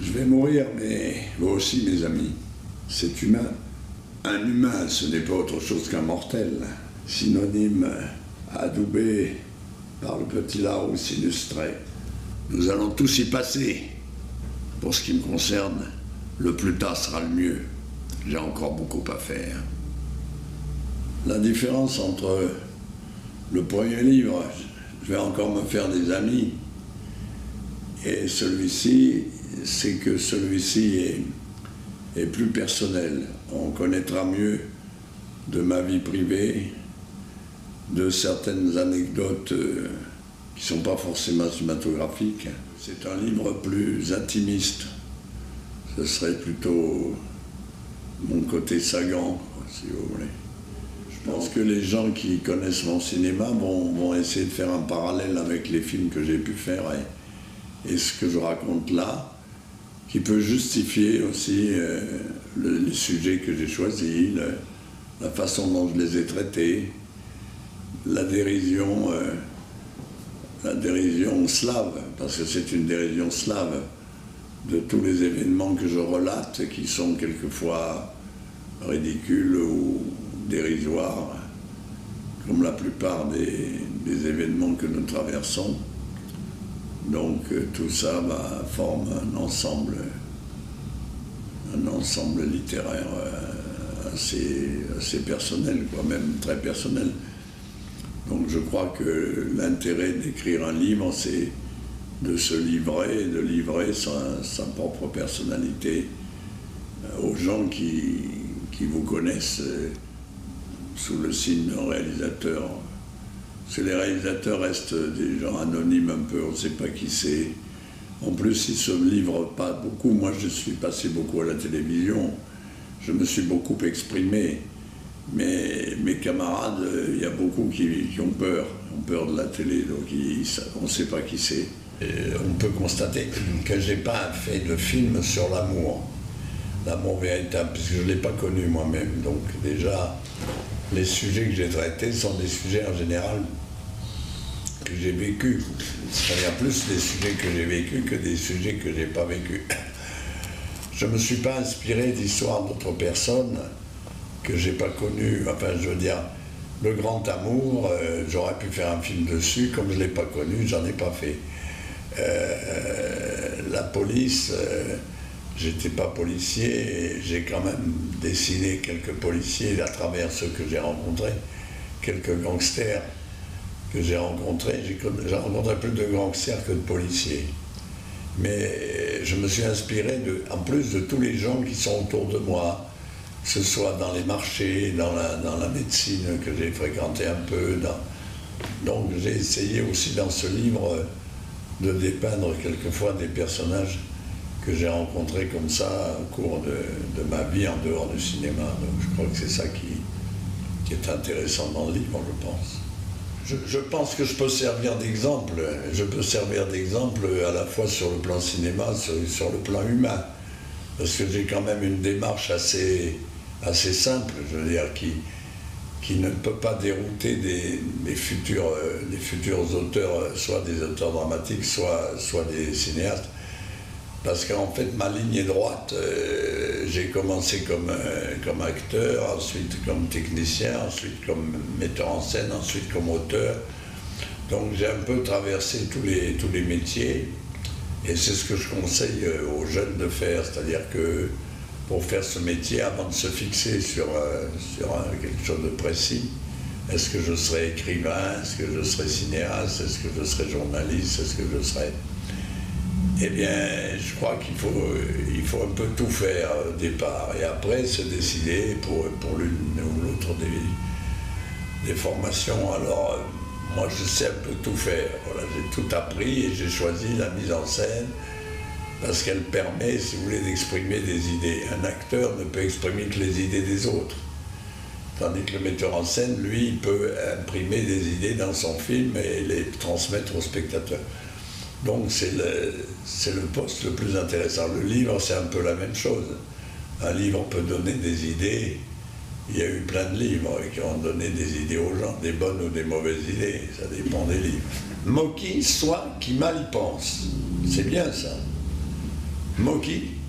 Je vais mourir, mais vous aussi, mes amis. C'est humain. Un humain, ce n'est pas autre chose qu'un mortel. Synonyme adoubé par le petit Larousse illustré. Nous allons tous y passer. Pour ce qui me concerne, le plus tard sera le mieux. J'ai encore beaucoup à faire. La différence entre le premier livre, je vais encore me faire des amis, et celui-ci, c'est que celui-ci est plus personnel. On connaîtra mieux de ma vie privée, de certaines anecdotes qui ne sont pas forcément cinématographiques. C'est un livre plus intimiste. Ce serait plutôt mon côté Sagan, si vous voulez. Je pense que les gens qui connaissent mon cinéma vont essayer de faire un parallèle avec les films que j'ai pu faire et ce que je raconte là, qui peut justifier aussi les sujets que j'ai choisis, la façon dont je les ai traités, la dérision slave, parce que c'est une dérision slave de tous les événements que je relate, qui sont quelquefois ridicules ou dérisoires, comme la plupart des événements que nous traversons. Donc tout ça forme un ensemble littéraire assez personnel, quoi, même très personnel. Donc je crois que l'intérêt d'écrire un livre, c'est de se livrer, de livrer sa propre personnalité aux gens qui vous connaissent sous le signe d'un réalisateur. Parce que les réalisateurs restent des gens anonymes un peu, on ne sait pas qui c'est. En plus, ils ne se livrent pas beaucoup. Moi, je suis passé beaucoup à la télévision, je me suis beaucoup exprimé. Mais mes camarades, il y a beaucoup qui ont peur de la télé, donc on ne sait pas qui c'est. On peut constater que je n'ai pas fait de film sur l'amour véritable, puisque je ne l'ai pas connu moi-même. Donc déjà, les sujets que j'ai traités sont des sujets en général que j'ai vécus. C'est-à-dire plus des sujets que j'ai vécus que des sujets que je n'ai pas vécus. Je ne me suis pas inspiré d'histoires d'autres personnes que j'ai pas connu. Enfin, je veux dire, le grand amour, j'aurais pu faire un film dessus, comme je l'ai pas connu, j'en ai pas fait. La police, j'étais pas policier, et j'ai quand même dessiné quelques policiers à travers ceux que j'ai rencontrés, quelques gangsters que j'ai rencontrés. J'ai rencontré plus de gangsters que de policiers. Mais je me suis inspiré, en plus de tous les gens qui sont autour de moi, que ce soit dans les marchés, dans la médecine que j'ai fréquenté un peu. Donc j'ai essayé aussi dans ce livre de dépeindre quelquefois des personnages que j'ai rencontrés comme ça au cours de ma vie en dehors du cinéma. Donc je crois que c'est ça qui est intéressant dans le livre, je pense. Je pense que je peux servir d'exemple. Je peux servir d'exemple à la fois sur le plan cinéma, sur le plan humain. Parce que j'ai quand même une démarche assez simple, je veux dire, qui ne peut pas dérouter des futurs auteurs, soit des auteurs dramatiques, soit des cinéastes. Parce qu'en fait, ma ligne est droite. J'ai commencé comme acteur, ensuite comme technicien, ensuite comme metteur en scène, ensuite comme auteur. Donc j'ai un peu traversé tous les métiers. Et c'est ce que je conseille aux jeunes de faire, c'est-à-dire que pour faire ce métier, avant de se fixer sur quelque chose de précis, est-ce que je serai écrivain, est-ce que je serai cinéaste, est-ce que je serai journaliste, est-ce que je serai... Eh bien, je crois qu'il faut un peu tout faire au départ, et après se décider pour l'une ou l'autre des formations. Alors, moi, je sais un peu tout faire. Voilà, j'ai tout appris et j'ai choisi la mise en scène parce qu'elle permet, si vous voulez, d'exprimer des idées. Un acteur ne peut exprimer que les idées des autres. Tandis que le metteur en scène, lui, il peut imprimer des idées dans son film et les transmettre au spectateur. Donc c'est le poste le plus intéressant. Le livre, c'est un peu la même chose. Un livre peut donner des idées. Il y a eu plein de livres qui ont donné des idées aux gens, des bonnes ou des mauvaises idées, ça dépend des livres. Moquis, soit qui mal y pense. C'est bien ça. Moki.